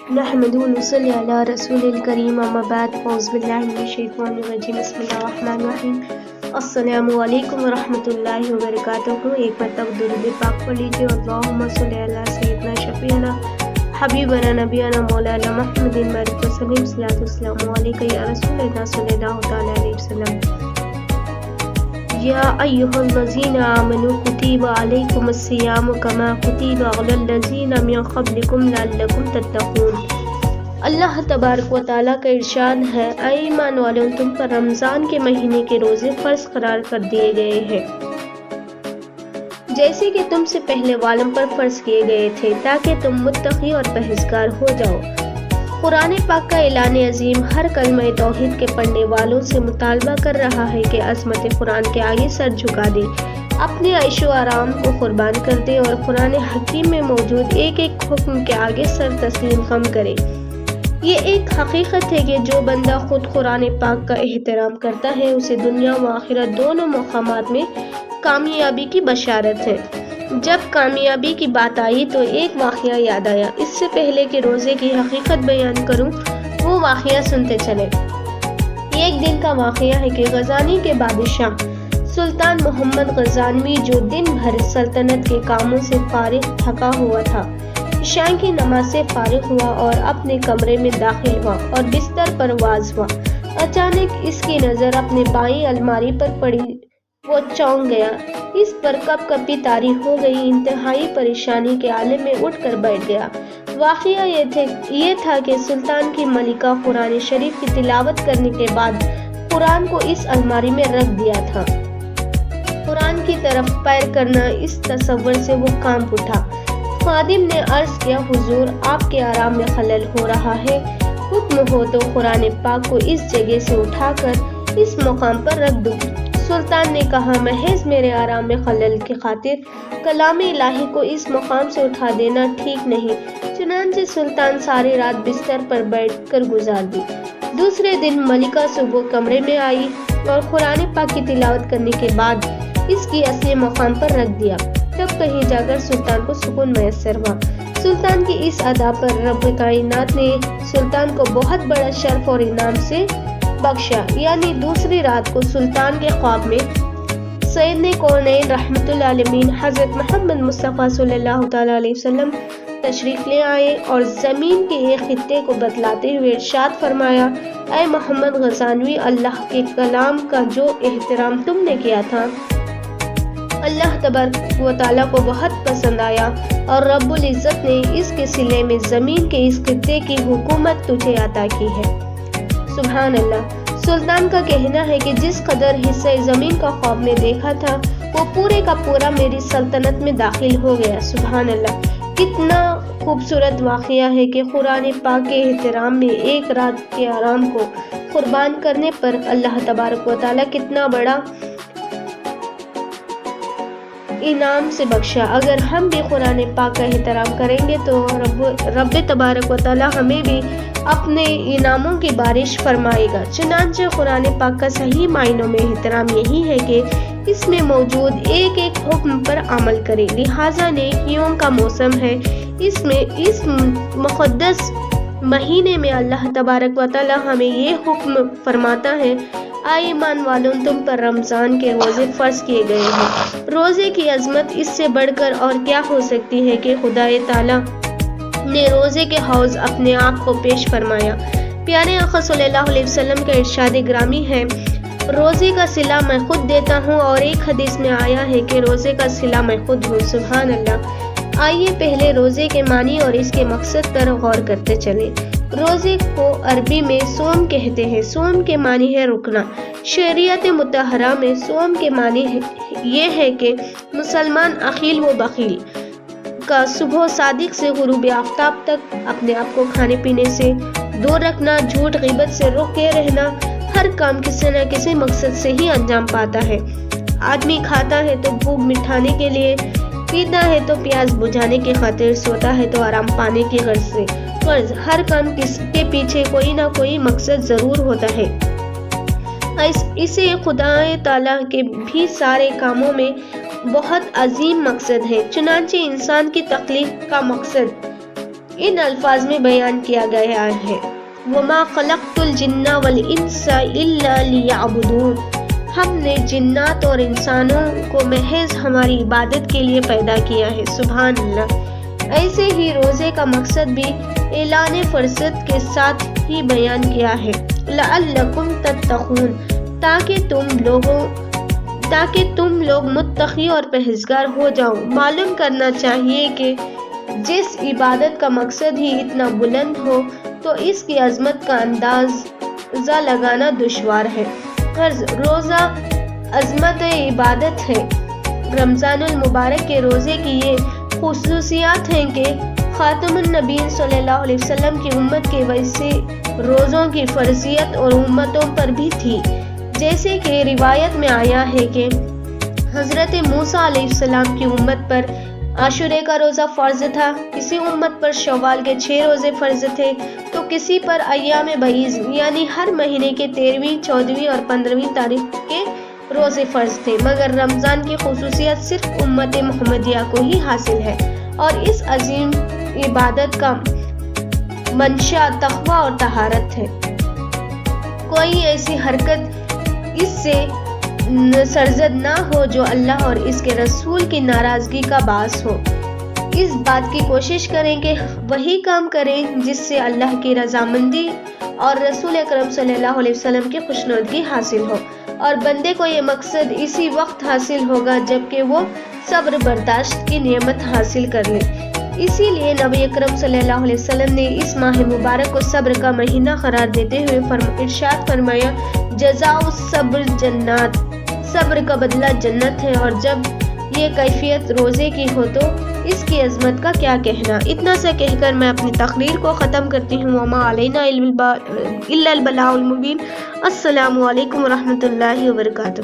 نحمد ونصلي على رسول الكريم اما بعد اعوذ باللہ من الشیطان الرجیم بسم اللہ الرحمن الرحیم السلام علیکم ورحمۃ اللہ وبرکاتہ۔ ایک مرتبہ درود پاک پڑھ لیجیے۔ اللہم صلی علی سیدنا شفیعنا حبیبنا نبینا مولانا محمد بارک وسلم صلاۃ والسلام علیک یا رسول اللہ صلی اللہ تعالی علیہ وسلم۔ یا ایھا الذین آمنوا کتب علیکم الصیام کما کتب علی الذین من قبلکم لعلکم تتقون۔ اللہ تبارک و تعالیٰ کا ارشاد ہے، اے ایمان والوں، تم پر رمضان کے مہینے کے روزے فرض قرار کر دیے گئے ہیں جیسے کہ تم سے پہلے والوں پر فرض کیے گئے تھے، تاکہ تم متقی اور پرہیزگار ہو جاؤ۔ قرآن پاک کا اعلان عظیم ہر کلمہ توحید کے پڑھنے والوں سے مطالبہ کر رہا ہے کہ عظمت قرآن کے آگے سر جھکا دے، اپنے عیش و آرام کو قربان کر دے اور قرآن حکیم میں موجود ایک ایک حکم کے آگے سر تسلیم خم کرے۔ یہ ایک حقیقت ہے کہ جو بندہ خود قرآن پاک کا احترام کرتا ہے، اسے دنیا و آخرت دونوں مقامات میں کامیابی کی بشارت ہے۔ جب کامیابی کی بات آئی تو ایک واقعہ یاد آیا۔ اس سے پہلے کہ روزے کی حقیقت بیان کروں، وہ واقعہ سنتے چلے۔ ایک دن کا واقعہ ہے کہ غزنی کے بادشاہ سلطان محمد غزنوی، جو دن بھر سلطنت کے کاموں سے فارغ تھکا ہوا تھا، عشاء کی نماز سے فارغ ہوا اور اپنے کمرے میں داخل ہوا اور بستر پر واز ہوا۔ اچانک اس کی نظر اپنے بائیں الماری پر پڑی۔ وہ چونک گیا، اس پر کپ کپی طاری ہو گئی، انتہائی پریشانی کے عالم میں اٹھ کر بیٹھ گیا۔ واقعہ یہ تھا کہ سلطان کی ملکہ قرآن شریف کی تلاوت کرنے کے بعد قرآن کو اس الماری میں رکھ دیا تھا۔ قرآن کی طرف پیر کرنا، اس تصور سے وہ کانپ اٹھا۔ خادم نے عرض کیا، حضور، آپ کے آرام میں خلل ہو رہا ہے، حکم ہو تو قرآن پاک کو اس جگہ سے اٹھا کر اس مقام پر رکھ دو۔ سلطان نے کہا، محض میرے آرام میں خلل کی خاطر کلام الہی کو اس مقام سے اٹھا دینا ٹھیک نہیں۔ چنانچہ سلطان ساری رات بستر پر بیٹھ کر گزار دی۔ دوسرے دن ملکہ صبح کمرے میں آئی اور قرآن پاک کی تلاوت کرنے کے بعد اس کی اصلی مقام پر رکھ دیا۔ تب کہیں جا کر سلطان کو سکون میسر ہوا۔ سلطان کی اس ادا پر رب کائنات نے سلطان کو بہت بڑا شرف اور انعام سے بخشا۔ یعنی دوسری رات کو سلطان کے خواب میں سید کونین رحمت اللہ علیہ حضرت محمد مصطفیٰ صلی اللہ تعالیٰ علیہ وسلم تشریف لے آئے اور زمین کے ایک خطے کو بتلاتے ہوئے ارشاد فرمایا، اے محمد غزنوی، اللہ کے کلام کا جو احترام تم نے کیا تھا، اللہ تبارک و تعالیٰ کو بہت پسند آیا اور رب العزت نے اس کے صلے میں زمین کے اس خطے کی حکومت تجھے عطا کی ہے۔ سبحان اللہ۔ سلطان کا کہنا ہے کہ جس قدر حصہ زمین کا خواب میں دیکھا تھا، وہ پورے کا پورا میری سلطنت میں داخل ہو گیا۔ سبحان اللہ۔ کتنا خوبصورت واقعہ ہے کہ قرآن پاک کے احترام میں ایک رات کے آرام کو قربان کرنے پر اللہ تبارک و تعالیٰ کتنا بڑا انعام سے بخشا۔ اگر ہم بھی قرآن پاک کا احترام کریں گے تو رب تبارک و تعالیٰ ہمیں بھی اپنے انعاموں کی بارش فرمائے گا۔ چنانچہ قرآن پاک کا صحیح معنوں میں احترام یہی ہے کہ اس میں موجود ایک ایک حکم پر عمل کرے۔ لہٰذا نیکیوں کا موسم ہے۔ اس مقدس مہینے میں اللہ تبارک و تعالیٰ ہمیں یہ حکم فرماتا ہے، اے ایمان والوں، تم پر رمضان کے روزے فرض کیے گئے ہیں۔ روزے کی عظمت اس سے بڑھ کر اور کیا ہو سکتی ہے کہ خدا تعالیٰ نے روزے کے حوض اپنے آپ کو پیش فرمایا۔ پیارے آقا صلی اللہ علیہ وسلم کا ارشاد گرامی ہے، روزے کا صلہ میں خود دیتا ہوں، اور ایک حدیث میں آیا ہے کہ روزے کا صلہ میں خود ہوں۔ سبحان اللہ۔ آئیے پہلے روزے کے معنی اور اس کے مقصد پر غور کرتے چلیں۔ روزے کو عربی میں صوم کہتے ہیں۔ صوم کے معنی ہے رکنا۔ شریعت مطہرہ میں صوم کے معنی یہ ہے کہ مسلمان عقیل و بخیل کا صبح صادق سے غروب آفتاب تک اپنے آپ کو کھانے پینے سے دور رکھنا، جھوٹ غیبت سے روکے رہنا، ہر کام کسی نہ کسی مقصد سے ہی انجام پاتا ہے۔ آدمی کھاتا ہے تو بھوک مٹھانے کے لیے، پیتا ہے تو پیاس بجھانے کی خاطر، سوتا ہے تو آرام پانے کی غرض سے۔ ہر کام کس کے پیچھے کوئی نہ کوئی مقصد ضرور ہوتا ہے۔ اسے خدا تعالیٰ کے بھی سارے کاموں میں بہت عظیم مقصد ہے۔ چنانچہ انسان کی تخلیق کا مقصد ان الفاظ میں بیان کیا گیا ہے وَمَا خَلَقْتُ الْجِنَّ وَالْإِنسَ إِلَّا لِيَعْبُدُونَ، ہم نے جنات اور انسانوں کو محض ہماری عبادت کے لیے پیدا کیا ہے۔ سبحان اللہ۔ ایسے ہی روزے کا مقصد بھی اعلان فرضیت کے ساتھ ہی بیان کیا ہے، لَعَلَّكُمْ تَتَّقُونَ، تاکہ تم لوگ متقی اور پرہیزگار ہو جاؤ۔ معلوم کرنا چاہیے کہ جس عبادت کا مقصد ہی اتنا بلند ہو تو اس کی عظمت کا اندازہ لگانا دشوار ہے۔ روزہ عظمت عبادت ہے۔ رمضان المبارک کے روزے کی یہ خصوصیات ہیں کہ خاتم النبیین صلی اللہ علیہ وسلم کی امت کے ویسے روزوں کی فرضیت اور امتوں پر بھی تھی، جیسے کہ روایت میں آیا ہے کہ حضرت موسیٰ علیہ السلام کی امت پر عاشورے کا روزہ فرض تھا، کسی امت پر شوال کے 6 روزے فرض تھے، تو کسی پر ایام بیض یعنی ہر مہینے کے 13ویں، 14ویں اور 15ویں تاریخ کے روزے فرض تھے، مگر رمضان کی خصوصیت صرف امت محمدیہ کو ہی حاصل ہے، اور اس عظیم عبادت کا منشا تقویٰ اور طہارت ہے۔ کوئی ایسی حرکت اس سے سرزد نہ ہو جو اللہ اور اس کے رسول کی ناراضگی کا باعث ہو۔ اس بات کی کوشش کریں کہ وہی کام کریں جس سے اللہ کی رضامندی اور رسول اکرم صلی اللہ علیہ وسلم کی خوشنودی حاصل ہو، اور بندے کو یہ مقصد اسی وقت حاصل ہوگا جبکہ وہ صبر برداشت کی نعمت حاصل کر لے۔ اسی لیے نبی اکرم صلی اللہ علیہ وسلم نے اس ماہ مبارک کو صبر کا مہینہ قرار دیتے ہوئے ارشاد فرمایا، جزاء الصبر جنات، صبر کا بدلہ جنت ہے، اور جب یہ کیفیت روزے کی ہو تو اس کی عظمت کا کیا کہنا۔ اتنا سا کہہ کر میں اپنی تقریر کو ختم کرتی ہوں۔ وما علینا الا البلاغ المبین۔ السلام علیکم ورحمۃ اللہ وبرکاتہ۔